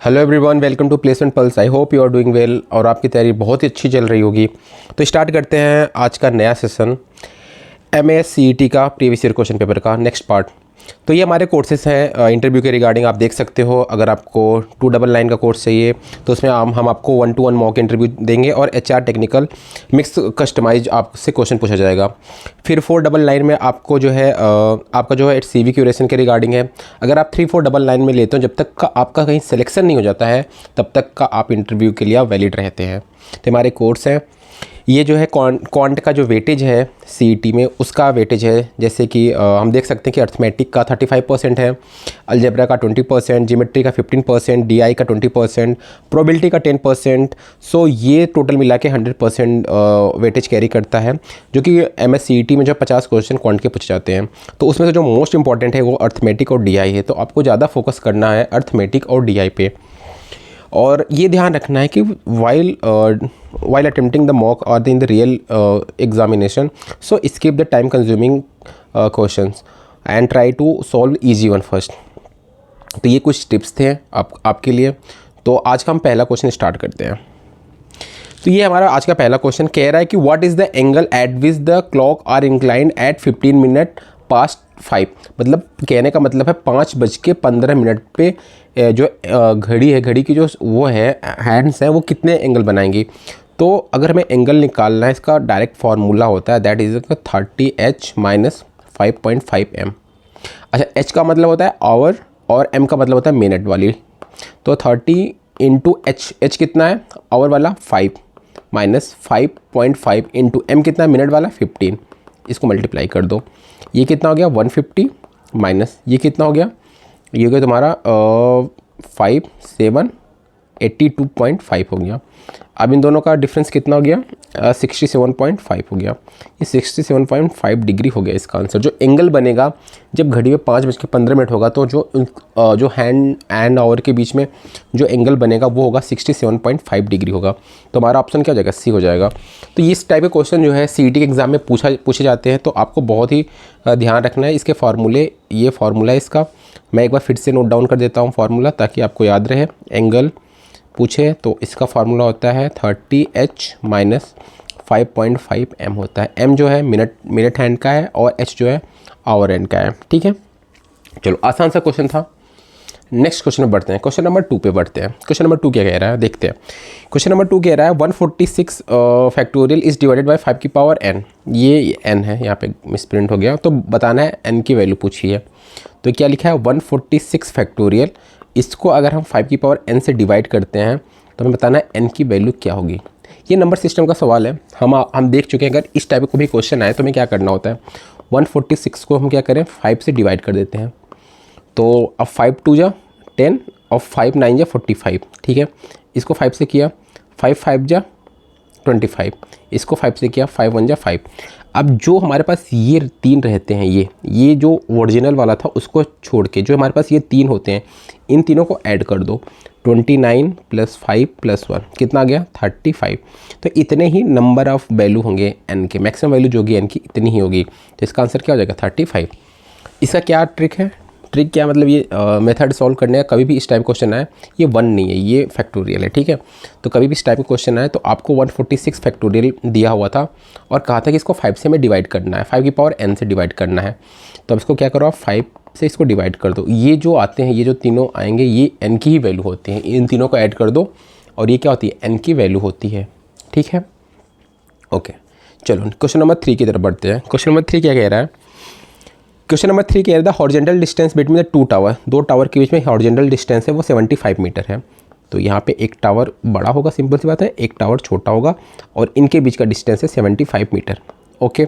Hello everyone, welcome to placement pulse. I hope you are doing well और आपकी तैयारी बहुत ही अच्छी चल रही होगी। तो स्टार्ट करते हैं आज का नया सेशन MAS-CET का प्रीवियस ईयर क्वेश्चन पेपर का नेक्स्ट पार्ट। तो ये हमारे कोर्सेज हैं इंटरव्यू के रिगार्डिंग। आप देख सकते हो, अगर आपको 299 का कोर्स चाहिए तो उसमें हम आपको 1-to-1 मॉक इंटरव्यू देंगे और HR टेक्निकल मिक्स कस्टमाइज आपसे क्वेश्चन पूछा जाएगा। फिर 499 में आपको जो है आपका जो है CV क्यूरेशन के रिगार्डिंग है। अगर आप 3499 में लेते हो, जब तक का आपका कहीं सिलेक्शन नहीं हो जाता है तब तक का आप इंटरव्यू के लिए आप वैलिड रहते हैं। तो हमारे कोर्स हैं ये जो है क्वांट का जो वेटेज है CET में, उसका वेटेज है। जैसे कि हम देख सकते हैं कि अर्थमेटिक का 35% है, अलजेब्रा का 20%, ज्योमेट्री का 15%, DI का 20%, प्रोबेबिलिटी का 10%। सो ये टोटल मिला के 100% वेटेज कैरी करता है, जो कि MS-CET में जो 50 क्वेश्चन क्वांट के पूछे जाते हैं। तो उसमें से जो मोस्ट इंपॉर्टेंट है वो अर्थमेटिक और DI है। तो आपको ज़्यादा फोकस करना है अर्थमेटिक और DI पे। और ये ध्यान रखना है कि while attempting the mock or in the real examination, so skip the time consuming questions and try to solve easy one first। तो ये कुछ टिप्स थे आपके लिए। तो आज का हम पहला क्वेश्चन स्टार्ट करते हैं। तो ये हमारा आज का पहला क्वेश्चन कह रहा है कि what is the angle at which the clock are inclined at 15 minute past 5। मतलब कहने का मतलब है 5:15 पे जो घड़ी है, घड़ी की जो वो है हैंड्स हैं, वो कितने एंगल बनाएंगी। तो अगर हमें एंगल निकालना है, इसका डायरेक्ट फार्मूला होता है that is 30h minus 5.5m। अच्छा, h का मतलब होता है आवर और m का मतलब होता है मिनट वाली। तो 30 इंटू h कितना है आवर वाला 5 माइनस 5.5 इंटू m कितना है मिनट वाला 15। इसको मल्टीप्लाई कर दो, ये कितना हो गया 150 माइनस ये कितना हो गया, ये हो गया तुम्हारा 5 7 82.5 हो गया। अब इन दोनों का डिफरेंस कितना हो गया 67.5 हो गया। ये 67.5 डिग्री हो गया इसका आंसर। जो एंगल बनेगा जब घड़ी में 5:15 होगा, तो जो हैंड एंड आवर के बीच में जो एंगल बनेगा वो होगा 67.5 डिग्री होगा। तो हमारा ऑप्शन क्या हो जाएगा, C हो जाएगा। तो इस टाइप के क्वेश्चन जो है CET के एग्ज़ाम में पूछे जाते हैं। तो आपको बहुत ही ध्यान रखना है इसके फार्मूले। ये फार्मूला है इसका, मैं एक बार फिर से नोट डाउन कर देता हूँ फार्मूला, ताकि आपको याद रहे। एंगल पूछे तो इसका फार्मूला होता है 30h माइनस 5.5m होता है। m जो है मिनट हैंड का है और h जो है आवर हैंड का है। ठीक है, चलो आसान सा क्वेश्चन था। नेक्स्ट क्वेश्चन में बढ़ते हैं, क्वेश्चन नंबर 2 पे बढ़ते हैं। क्वेश्चन नंबर 2 क्या कह रहा है देखते हैं। क्वेश्चन नंबर 2 कह रहा है 146 फैक्टोरियल इज डिवाइडेड बाय 5 की पावर n। ये n है, यहाँ पे मिसप्रिंट हो गया। तो बताना है n की वैल्यू पूछी है। तो क्या लिखा है 146 फैक्टोरियल, इसको अगर हम 5 की पावर n से डिवाइड करते हैं तो हमें बताना है n की वैल्यू क्या होगी। ये नंबर सिस्टम का सवाल है, हम देख चुके हैं। अगर इस टाइप का भी क्वेश्चन आए तो हमें क्या करना होता है, 146 को हम क्या करें 5 से डिवाइड कर देते हैं। तो अब 5 2 जा 10 और 5 9 जा 45। ठीक है, इसको 5 से किया 5 5 जा 25, इसको 5 से किया 5 1 जा 5। अब जो हमारे पास ये 3 रहते हैं, ये जो ओरिजिनल वाला था उसको छोड़ के जो हमारे पास ये 3 होते हैं, इन तीनों को ऐड कर दो। 29 + 5 + 1 कितना आ गया 35। तो इतने ही नंबर ऑफ़ वैल्यू होंगे n के, मैक्सिमम वैल्यू जो होगी n की इतनी ही होगी। तो इसका आंसर क्या हो जाएगा 35। इसका क्या ट्रिक है, ट्रिक क्या मतलब ये मेथड सॉल्व करने का। कभी भी इस टाइप क्वेश्चन आए, ये 1 नहीं है, ये फैक्टोरियल है। ठीक है, तो कभी भी इस टाइप का क्वेश्चन आए तो आपको 146 फैक्टोरियल दिया हुआ था और कहा था कि इसको 5 से हमें डिवाइड करना है, 5 की पावर n से डिवाइड करना है। तो अब इसको क्या करो, आप 5 से इसको डिवाइड कर दो। ये जो आते हैं, ये जो तीनों आएंगे, ये n की ही वैल्यू होती हैं। इन तीनों को ऐड कर दो और ये क्या होती है n की वैल्यू होती है। ठीक है, ओके। चलो क्वेश्चन नंबर 3 की तरफ बढ़ते हैं। क्वेश्चन नंबर 3 क्या कह रहा है, क्वेश्चन नंबर 3 कह रहा है the horizontal distance between the 2 tower. 2 tower के बीच में हॉरिजॉन्टल डिस्टेंस है वो 75 मीटर है। तो यहाँ पे एक टावर बड़ा होगा, सिंपल सी बात है, एक टावर छोटा होगा और इनके बीच का डिस्टेंस है 75 metre. Okay,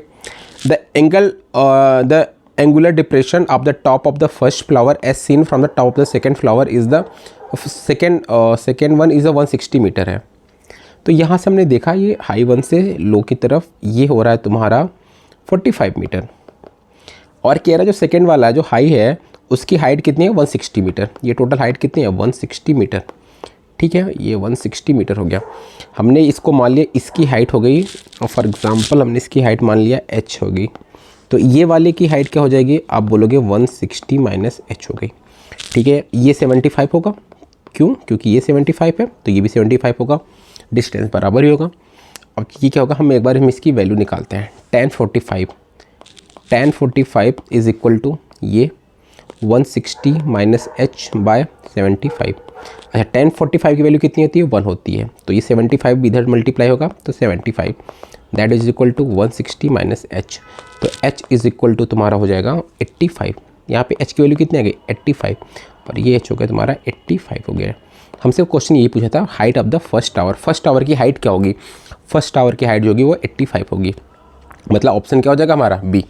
the angular depression of the top of the first flower as seen from the top of the second flower is the second one is 160 metre है। तो यहाँ से हमने देखा ये हाई वन से लो की तरफ ये हो रहा है तुम्हारा 45 मीटर, और कह रहा है जो सेकेंड वाला है जो हाई है उसकी हाइट कितनी है 160 मीटर। ये टोटल हाइट कितनी है 160 मीटर। ठीक है, ये 160 मीटर हो गया। हमने इसको मान लिया इसकी हाइट हो गई, और फॉर एग्जांपल हमने इसकी हाइट मान लिया h हो गई। तो ये वाले की हाइट क्या हो जाएगी, आप बोलोगे 160 माइनस h हो गई। ठीक है, ये 75 होगा क्यों? क्योंकि ये 75 है तो ये भी 75 होगा, डिस्टेंस बराबर ही होगा। अब ये क्या होगा, हम एक बार इसकी वैल्यू निकालते हैं। tan 45 इज इक्वल टू ये 160 माइनस h बाय 75। अच्छा, tan 45 की वैल्यू कितनी होती है? 1 होती है, तो ये 75 भी इधर मल्टीप्लाई होगा तो 75 that is equal to 160 minus h। तो h इज इक्वल टू तुम्हारा हो जाएगा 85। यहाँ पे h की वैल्यू कितनी आ गई? 85, और ये h हो गया तुम्हारा 85 हो गया। हमसे क्वेश्चन यही पूछा था, height of the first tower. First tower की हाइट क्या होगी? फर्स्ट टावर की हाइट जो होगी वो 85 होगी। मतलब ऑप्शन क्या हो जाएगा हमारा? बी।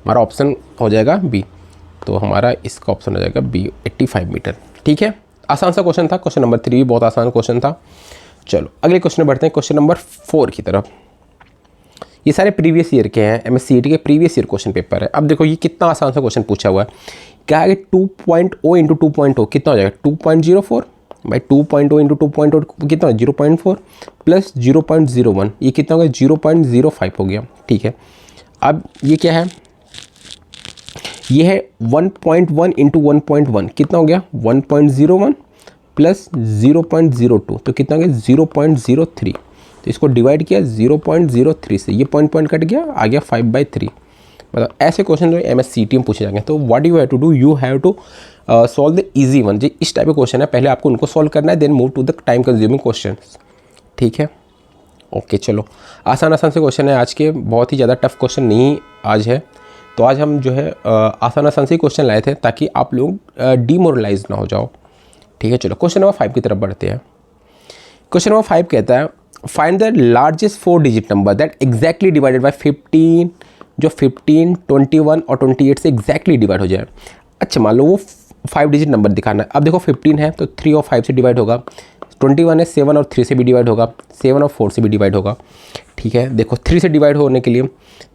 हमारा ऑप्शन हो जाएगा बी, तो हमारा इसका ऑप्शन हो जाएगा बी, 85 मीटर। ठीक है, आसान सा क्वेश्चन था। क्वेश्चन नंबर 3 भी बहुत आसान क्वेश्चन था। चलो अगले क्वेश्चन में बढ़ते हैं, क्वेश्चन नंबर 4 की तरफ। ये सारे प्रीवियस ईयर के हैं, MSCET के प्रीवियस ईयर क्वेश्चन पेपर है। अब देखो ये कितना आसान सा क्वेश्चन पूछा हुआ है। क्या है कि 2.0 इंटू 2.0 कितना हो जाएगा? 2.04 भाई 2.0 इंटू 2.0 कितना है? 0.4 प्लस 0.01 ये कितना हो गया? 0.05 हो गया। ठीक है, अब ये क्या है? ये है 1.1 इंटू 1.1 कितना हो गया? 1.01 प्लस 0.02 तो कितना हो गया? 0.03। तो इसको डिवाइड किया 0.03 से, ये पॉइंट कट गया, आ गया 5/3। मतलब ऐसे क्वेश्चन जो MSCET में पूछे जाएंगे। तो what you have to do, you have to solve the easy one. जो इस टाइप के क्वेश्चन है पहले आपको उनको सॉल्व करना है, then move to the time consuming question. ठीक है, ओके चलो आसान से क्वेश्चन है आज के, बहुत ही ज़्यादा टफ क्वेश्चन नहीं आज है। तो आज हम जो है आसान से क्वेश्चन लाए थे ताकि आप लोग डीमोरलाइज ना हो जाओ। ठीक है, चलो क्वेश्चन नंबर 5 की तरफ बढ़ते हैं। क्वेश्चन नंबर 5 कहता है find the largest 4 digit number that exactly divided by 15, जो 15, 21 और 28 से एग्जैक्टली डिवाइड हो जाए। अच्छा मान लो वो 5 डिजिट नंबर दिखाना है। अब देखो 15 है तो 3 और 5 से डिवाइड होगा, 21 है 7 और 3 से भी डिवाइड होगा, 7 और 4 से भी डिवाइड होगा। ठीक है, देखो 3 से डिवाइड होने के लिए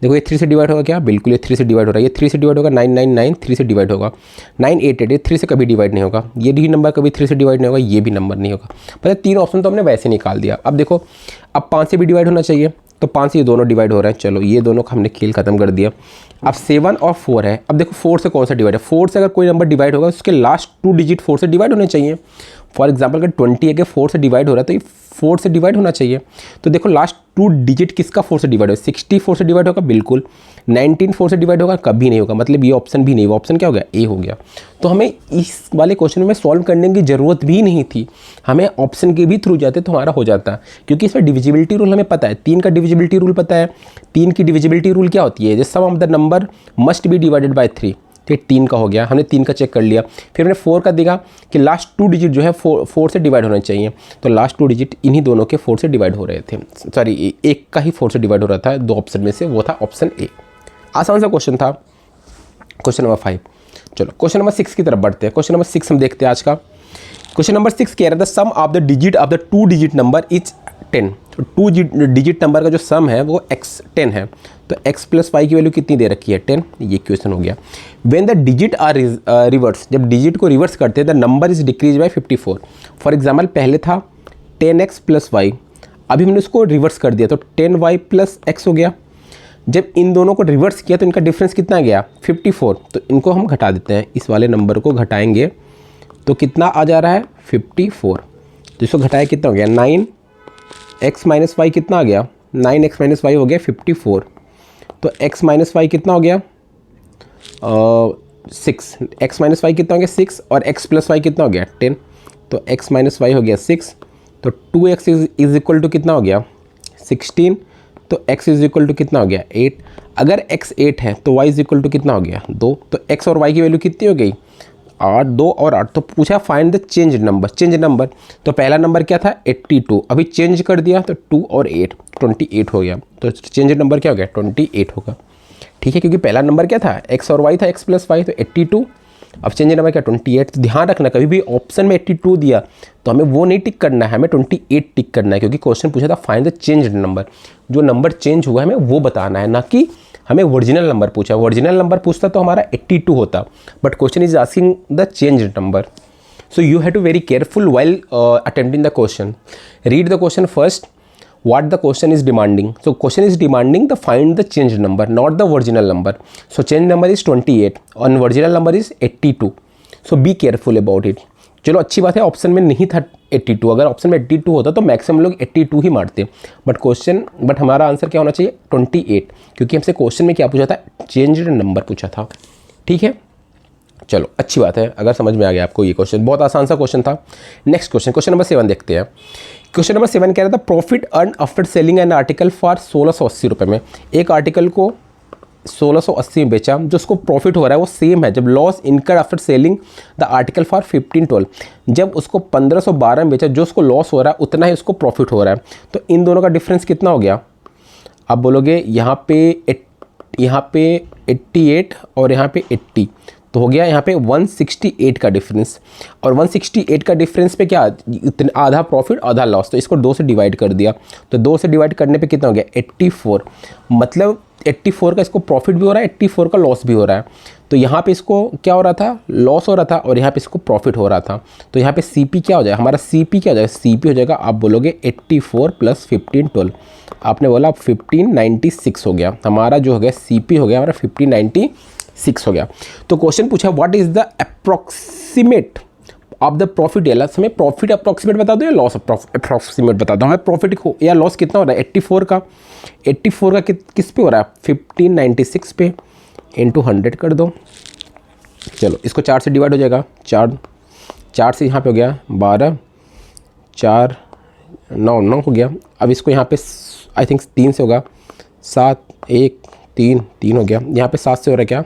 देखो ये 3 से डिवाइड होगा क्या? बिल्कुल ये 3 से डिवाइड हो रहा है। ये 3 से डिवाइड होगा 999 3 से डिवाइड होगा, 988 3 से कभी डिवाइड नहीं होगा, ये भी नंबर कभी 3 से डिवाइड नहीं होगा, ये भी नंबर नहीं होगा। मतलब 3 ऑप्शन तो हमने वैसे निकाल दिया। अब देखो अब 5 से भी डिवाइड होना चाहिए, तो 5 से ये दोनों डिवाइड हो रहे हैं। चलो ये दोनों का हमने खेल खत्म कर दिया। अब 7 और 4 है। अब देखो 4 से कौन सा डिवाइड है? 4 से अगर कोई नंबर डिवाइड होगा उसके लास्ट 2 डिजिट 4 से डिवाइड होने चाहिए। फॉर एग्जाम्पल अगर 20 अगर 4 से डिवाइड हो रहा है तो ये 4 से डिवाइड होना चाहिए। तो देखो लास्ट 2 डिजिट किसका 4 से डिवाइड होगा? 60 4 से डिवाइड होगा, बिल्कुल। 19 4 से डिवाइड होगा, कभी नहीं होगा। मतलब ये ऑप्शन भी नहीं होगा। ऑप्शन क्या हो गया? ए हो गया। तो हमें इस वाले क्वेश्चन में सॉल्व करने की ज़रूरत भी नहीं थी, हमें ऑप्शन के भी थ्रू जाते तो हमारा हो जाता, क्योंकि इसमें डिविजिबिलिटी रूल हमें पता है। 3 का डिविजिबिलिटी रूल पता है। 3 की डिविजिबिलिटी रूल क्या होती है? The sum of the number must be divided by 3। ठीक, 3 का हो गया, हमने 3 का चेक कर लिया। फिर हमने 4 का देखा कि लास्ट 2 डिजिट जो है 4 से डिवाइड होने चाहिए, तो लास्ट 2 डिजिट इन्हीं दोनों के 4 से डिवाइड हो रहे थे। सॉरी, एक का ही 4 से डिवाइड हो रहा था 2 ऑप्शन में से, वो था ऑप्शन ए। आसान सा क्वेश्चन था, क्वेश्चन नंबर 5। चलो क्वेश्चन नंबर 6 की तरफ बढ़ते हैं। क्वेश्चन नंबर 6 हम देखते हैं आज का। क्वेश्चन नंबर 6 कह रहा था sum of the digit of the 2 digit number is 10। 2 digit number का जो सम है वो x 10 है, तो x प्लस वाई की वैल्यू कितनी दे रखी है? 10। ये क्वेश्चन हो गया। When the digit are reverse, जब डिजिट को रिवर्स करते हैं the number is decrease by 54। For example पहले था 10x प्लस वाई, अभी हमने उसको रिवर्स कर दिया तो 10y प्लस x हो गया। जब इन दोनों को रिवर्स किया तो इनका डिफरेंस कितना गया? 54। तो इनको हम घटा देते हैं, इस वाले नंबर को घटाएंगे तो कितना आ जा रहा है? 54। जिसको घटाया कितना हो गया? 9x माइनस वाई कितना आ गया? 9x माइनस वाई हो गया 54। तो x माइनस वाई कितना हो गया? 6। x माइनस वाई कितना हो गया? 6। और x प्लस वाई कितना हो गया? 10। तो x माइनस वाई हो गया 6। तो 2x इज इक्वल टू कितना हो गया? 16। तो x इज इक्वल टू कितना हो गया? 8। अगर x 8 है तो y इज इक्वल टू कितना हो गया? 2। तो x और y की वैल्यू कितनी हो गई? 8, 2 और 8। तो पूछा find the change number. Change number तो पहला नंबर क्या था? 82। अभी चेंज कर दिया तो 2 और 8 28 हो गया। तो चेंज नंबर क्या हो गया? 28 होगा। ठीक है, क्योंकि पहला नंबर क्या था? x और y था, x प्लस वाई, तो 82। अब चेंज नंबर क्या? 28। तो ध्यान रखना कभी भी ऑप्शन में 82 दिया तो हमें वो नहीं टिक करना है, हमें 28 टिक करना है, क्योंकि क्वेश्चन पूछा था फाइंड द चेंज नंबर। जो नंबर चेंज हुआ है हमें वो बताना है, ना कि हमें ओरिजिनल नंबर पूछा। ओरिजिनल नंबर पूछता तो हमारा 82 होता, but question is asking the change number. So you have to very careful while attempting the question. Read the question first, what the question is demanding. So question is demanding the find the change number, not the original number. So change number is 28 and original number is 82. So be careful about it. चलो अच्छी बात है, option में नहीं था 82, अगर option में 82 होता तो मैक्सिमम लोग 82 ही मारते। बट हमारा आंसर क्या होना चाहिए 28, क्योंकि हमसे क्वेश्चन में क्या पूछा था, चेंज्ड नंबर पूछा था। ठीक है, चलो अच्छी बात है, अगर समझ में आ गया आपको ये क्वेश्चन, बहुत आसान सा क्वेश्चन था। नेक्स्ट क्वेश्चन, क्वेश्चन नंबर 7 देखते हैं। क्वेश्चन नंबर 7 कह रहा था profit earn after selling an article for 1680 रुपये में। एक आर्टिकल को 1680 में बेचा, जो उसको प्रॉफिट हो रहा है वो सेम है जब लॉस इनकर after selling the article for 1512, जब उसको 1512 में बेचा, जो उसको लॉस हो रहा है उतना ही उसको प्रॉफिट हो रहा है। तो इन दोनों का डिफरेंस कितना हो गया, आप बोलोगे यहाँ पे 88 और यहाँ पे 80, तो हो गया यहाँ पे 168 का डिफरेंस। और 168 का डिफरेंस पे क्या, इतना आधा प्रॉफिट आधा लॉस, तो इसको 2 से डिवाइड कर दिया। तो 2 से डिवाइड करने पे कितना हो गया 84, मतलब 84 का इसको प्रॉफिट भी हो रहा है, 84 का लॉस भी हो रहा है। तो यहाँ पे इसको क्या हो रहा था, लॉस हो रहा था, और यहाँ पे इसको प्रॉफिट हो रहा था। तो यहाँ पे CP क्या हो जाएगा, हमारा CP क्या हो जाएगा, CP हो जाएगा, आप बोलोगे 84 प्लस 1512, आपने बोला 1596 हो गया, हमारा जो हो गया CP हो गया हमारा 1596 हो गया। तो क्वेश्चन पूछा what is the approximate of the profit, या हमें प्रॉफिट अप्रॉक्सीमेट बता दो या लॉस अप्रॉक्सीमेट बता दो, हमें प्रॉफिट या लॉस कितना हो रहा है 84 का किस पे हो रहा है 1596 पे, इंटू 100 कर दो। चलो इसको 4 से डिवाइड हो जाएगा, 4 से यहाँ पे हो गया 12, 4 9 हो गया। अब इसको यहाँ पे आई थिंक 3 से होगा 7, 1 3 हो गया, यहाँ पे 7 से हो रहा है क्या,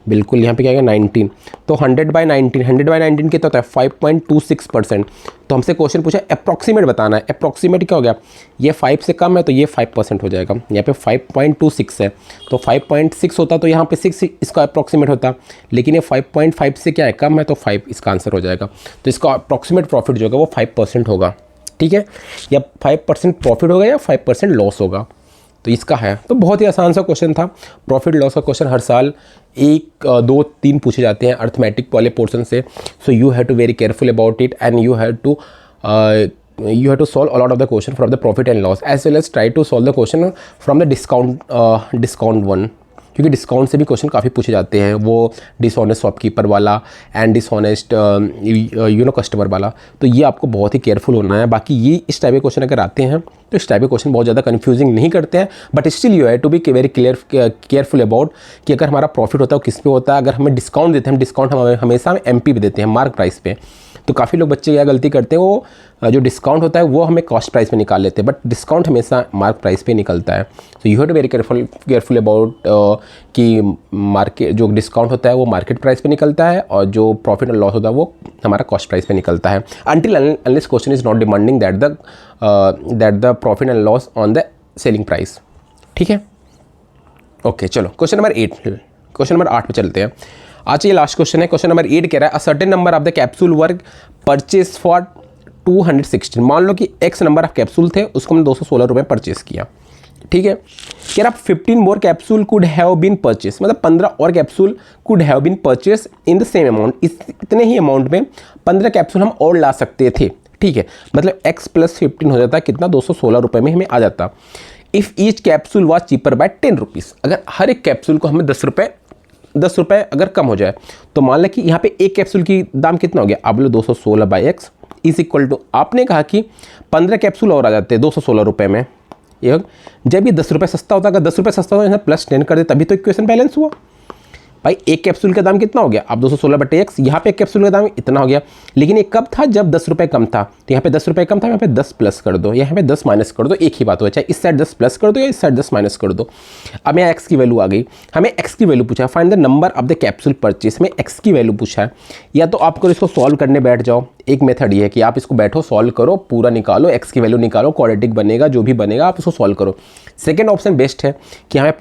बिल्कुल यहाँ पे क्या आएगा 19। तो 100/19 कितना होता है 5.26%। तो हमसे क्वेश्चन पूछा अप्रॉक्सीमेट बताना है, अप्रॉक्सीमेट क्या हो गया, ये 5 से कम है तो ये 5% हो जाएगा, यहाँ पे 5.26 है, तो 5.6 होता तो यहाँ पे 6 इसका अप्रॉक्सीमेट होता, लेकिन ये 5.5 से क्या है कम है, तो 5 इसका आंसर हो जाएगा। तो इसका अप्रॉक्सीमेट प्रॉफिट जो होगा वो 5% होगा। ठीक है, या 5% प्रॉफिट होगा या 5% लॉस होगा, तो इसका है। तो बहुत ही आसान सा क्वेश्चन था, प्रॉफिट लॉस का क्वेश्चन हर साल 1 2 3 पूछे जाते हैं अर्थमेटिक वाले पोर्शन से। So you have to very careful about it and you have to solve a lot of the question from the profit and loss as well as try to solve the question from the discount one, क्योंकि discount से भी question काफ़ी पूछे जाते हैं, वो dishonest shopkeeper वाला and dishonest customer वाला। तो ये आपको बहुत ही केयरफुल होना है। बाकी ये इस टाइप के क्वेश्चन अगर आते हैं तो इस टाइप के क्वेश्चन बहुत ज़्यादा कंफ्यूजिंग नहीं करते हैं, but still you have to be very careful about कि अगर हमारा प्रॉफिट होता है वो किस पे होता है। अगर हमें डिस्काउंट देते हैं, हम डिस्काउंट हमेशा हम MP पे देते हैं, मार्क प्राइस पे। तो काफ़ी लोग बच्चे क्या गलती करते हैं, वो जो डिस्काउंट होता है वो हमें कॉस्ट प्राइस पे निकाल लेते हैं, बट डिस्काउंट हमेशा मार्क प्राइस पे निकलता है। So you have to very careful about कि मार्केट जो डिस्काउंट होता है वो मार्केट प्राइस पे निकलता है, और जो प्रॉफिट और लॉस होता है वो हमारा कॉस्ट प्राइस पे निकलता है, until unless question is not demanding that the profit and loss on the selling price. ठीक है, ओके चलो क्वेश्चन नंबर 8 पे चलते हैं। आज ये लास्ट क्वेश्चन है। क्वेश्चन नंबर 8 कह रहा है a certain number of the capsule work purchase for 216। मान लो कि x नंबर ऑफ कैप्सूल थे, उसको हमने 216 रुपये परचेज किया। ठीक है, कह रहा 15 more capsule could have been purchase, मतलब 15 और capsule could have been purchase in the same amount, इतने ही अमाउंट में 15 कैप्सूल हम और ला सकते थे। ठीक है, मतलब x + 15 हो जाता है कितना 216 रुपये में हमें आ जाता। If each capsule was cheaper by 10 rupees, अगर हर एक कैप्सूल को हमें 10 रुपये अगर कम हो जाए, तो मान लें कि यहाँ पे एक कैप्सूल की दाम कितना हो गया, आप बोलो 216/x इज इक्वल टू, आपने कहा कि 15 कैप्सूल और आ जाते हैं 216 रुपये में। ये जब ये 10 रुपये सस्ता होता है, अगर 10 रुपये सस्ता होता है +10 कर दे तभी तो इक्वेशन बैलेंस हुआ। भाई एक कैप्सूल का दाम कितना हो गया, आप 216/x, यहाँ पे एक कैप्सूल का दाम इतना हो गया, लेकिन ये कब था जब 10 रुपये कम था। तो यहाँ पे 10 रुपये कम था, यहाँ पे 10 प्लस कर दो, यहाँ पे 10 माइनस कर दो, एक ही बात हो, चाहे इस साइड 10 प्लस कर दो या इस साइड 10 माइनस कर दो। अब यहाँ x की वैल्यू आ गई, हमें x की वैल्यू पूछा, find the number of the capsule purchase में x की वैल्यू पूछा है। या तो आपको इसको सॉल्व करने बैठ जाओ, एक मेथड ये है कि आप इसको बैठो सॉल्व करो, पूरा निकालो, x की वैल्यू निकालो, क्वाड्रेटिक बनेगा, जो भी बनेगा आप उसको सॉल्व करो। सेकेंड ऑप्शन बेस्ट है कि हमें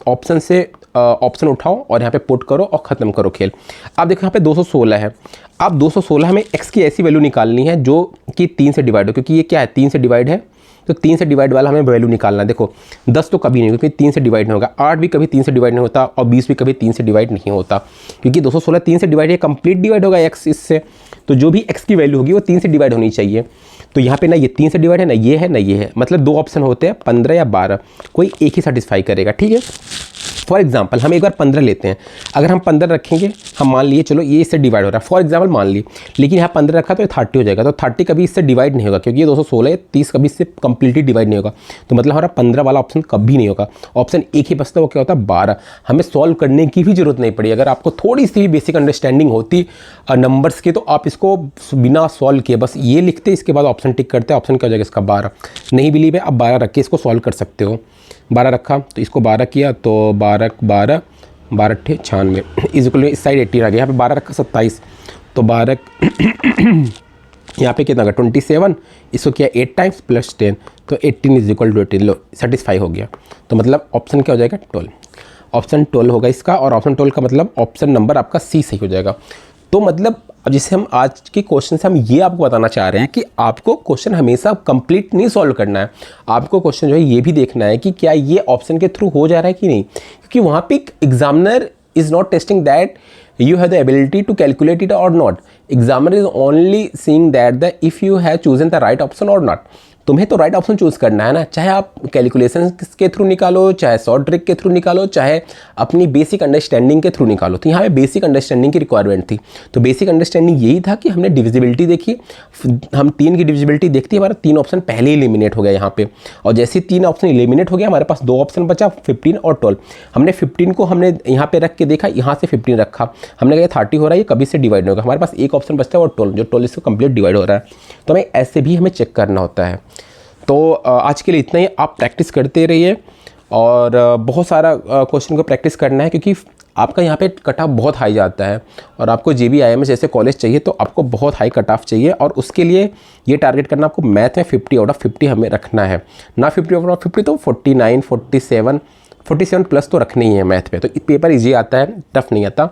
ऑप्शन से ऑप्शन उठाओ और यहाँ पे पुट करो और ख़त्म करो खेल। अब देखो यहाँ पे 216 है, अब 216 हमें x की ऐसी वैल्यू निकालनी है जो कि 3 से डिवाइड हो, क्योंकि ये क्या है 3 से डिवाइड है, तो 3 से डिवाइड वाला हमें वैल्यू निकालना है। देखो 10 तो कभी नहीं, क्योंकि 3 से डिवाइड नहीं होगा, 8 भी कभी 3 से डिवाइड नहीं होता, और 20 भी कभी 3 से डिवाइड नहीं होता, क्योंकि 216 3 से डिवाइड है, कंप्लीट डिवाइड होगा x इससे, तो जो भी x की वैल्यू होगी वो 3 से डिवाइड होनी चाहिए। तो यहाँ पे ना ये 3 से डिवाइड है, ना ये है, ना ये है, मतलब 2 ऑप्शन होते हैं 15 या 12, कोई एक ही सेटिस्फाई करेगा। ठीक है, फॉर एग्जांपल हम एक बार 15 लेते हैं, अगर हम 15 रखेंगे, हम मान लिए चलो ये इससे डिवाइड हो रहा है फॉर एग्जांपल मान ली, लेकिन यहाँ 15 रखा तो ये 30 हो जाएगा, तो 30 कभी इससे डिवाइड नहीं होगा क्योंकि ये 216 है, 30 कभी इससे कंप्लीटली डिवाइड नहीं होगा, तो मतलब हमारा 15 वाला ऑप्शन कभी नहीं होगा। ऑप्शन एक ही बचता है, वो क्या होता है 12। हमें सॉल्व करने की भी जरूरत नहीं पड़ी। अगर आपको थोड़ी सी भी बेसिक अंडरस्टैंडिंग होती नंबर्स की तो आप इसको बिना सॉल्व किए बस ये लिखते, इसके बाद ऑप्शन टिक करते, ऑप्शन क्या हो जाएगा इसका 12। नहीं बिलीव है, आप 12 रख के इसको सॉल्व कर सकते हो। 12 रखा तो इसको 12 किया तो 12 12 12 96 इज इक्वल इस साइड 18 आ गया। यहाँ पे 12 रखा 27 तो 12 यहाँ पे कितना होगा 27, इसको किया 8 टाइम्स प्लस 10 तो 18 इज इक्वल टू 18। लो सेटिस्फाई हो गया। तो मतलब ऑप्शन क्या हो जाएगा 12, ऑप्शन 12 होगा इसका। और ऑप्शन 12 का मतलब ऑप्शन नंबर आपका सी सही हो जाएगा। तो मतलब अब जैसे हम आज के क्वेश्चन से हम ये आपको बताना चाह रहे हैं कि आपको क्वेश्चन हमेशा कंप्लीट नहीं सॉल्व करना है, आपको क्वेश्चन जो है ये भी देखना है कि क्या ये ऑप्शन के थ्रू हो जा रहा है कि नहीं, क्योंकि वहाँ पे examiner is not testing that you have the ability to calculate it or not. Examiner is only seeing that if you have chosen the right option or not. तुम्हें तो राइट ऑप्शन चूज़ करना है ना, चाहे आप calculation के through निकालो, चाहे शॉर्ट ट्रिक के थ्रू निकालो, चाहे अपनी बेसिक अंडरस्टैंडिंग के थ्रू निकालो। तो यहाँ पे बेसिक अंडरस्टैंडिंग की रिक्वायरमेंट थी। तो बेसिक अंडरस्टैंडिंग यही था कि हमने डिविजिबिलिटी देखी, हम 3 की डिविजिबिलिटी देखती है, हमारा 3 ऑप्शन पहले ही एलिमिनेट हो गया यहाँ पे। और जैसे 3 ऑप्शन एलिमिनेट हो गया, हमारे पास 2 ऑप्शन बचा 15 और 12। हमने 15 को हमने यहाँ पे रख के देखा, यहाँ से 15 रखा, हमने कहा 30 हो रहा है, ये कभी से डिवाइड नहीं होगा। हमारे पास एक ऑप्शन बचता है और 12, जो 12 इसको कंप्लीट डिवाइड हो रहा है। तो हमें ऐसे भी हमें चेक करना होता है। तो आज के लिए इतना ही। आप प्रैक्टिस करते रहिए और बहुत सारा क्वेश्चन को प्रैक्टिस करना है, क्योंकि आपका यहाँ पे कट ऑफ बहुत हाई जाता है और आपको JBIMS जैसे कॉलेज चाहिए तो आपको बहुत हाई कट ऑफ चाहिए। और उसके लिए ये टारगेट करना, आपको मैथ में 50 आउट ऑफ 50 हमें रखना है, ना 50 आउट ऑफ 50 तो 49 47 प्लस तो रखने ही है मैथ पे। तो पेपर इजी आता है, टफ नहीं आता।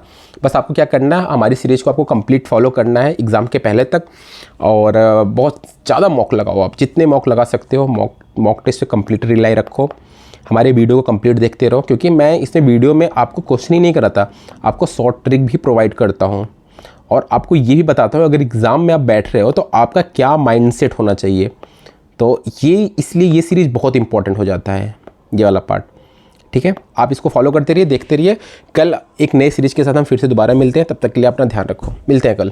बस आपको क्या करना है, हमारी सीरीज़ को आपको कंप्लीट फॉलो करना है एग्ज़ाम के पहले तक। और बहुत ज़्यादा मॉक लगाओ, आप जितने मॉक लगा सकते हो मॉक टेस्ट पे कंप्लीट रिलाई रखो। हमारे वीडियो को कंप्लीट देखते रहो, क्योंकि मैं इसमें वीडियो में आपको क्वेश्चन ही नहीं कराता, आपको शॉर्ट ट्रिक भी प्रोवाइड करता हूँ और आपको ये भी बताता हूँ अगर एग्ज़ाम में आप बैठ रहे हो तो आपका क्या माइंडसेट होना चाहिए। तो ये इसलिए ये सीरीज़ बहुत इंपॉर्टेंट हो जाता है, ये वाला पार्ट। ठीक है, आप इसको फॉलो करते रहिए, देखते रहिए। कल एक नए सीरीज़ के साथ हम फिर से दोबारा मिलते हैं, तब तक के लिए अपना ध्यान रखो। मिलते हैं कल।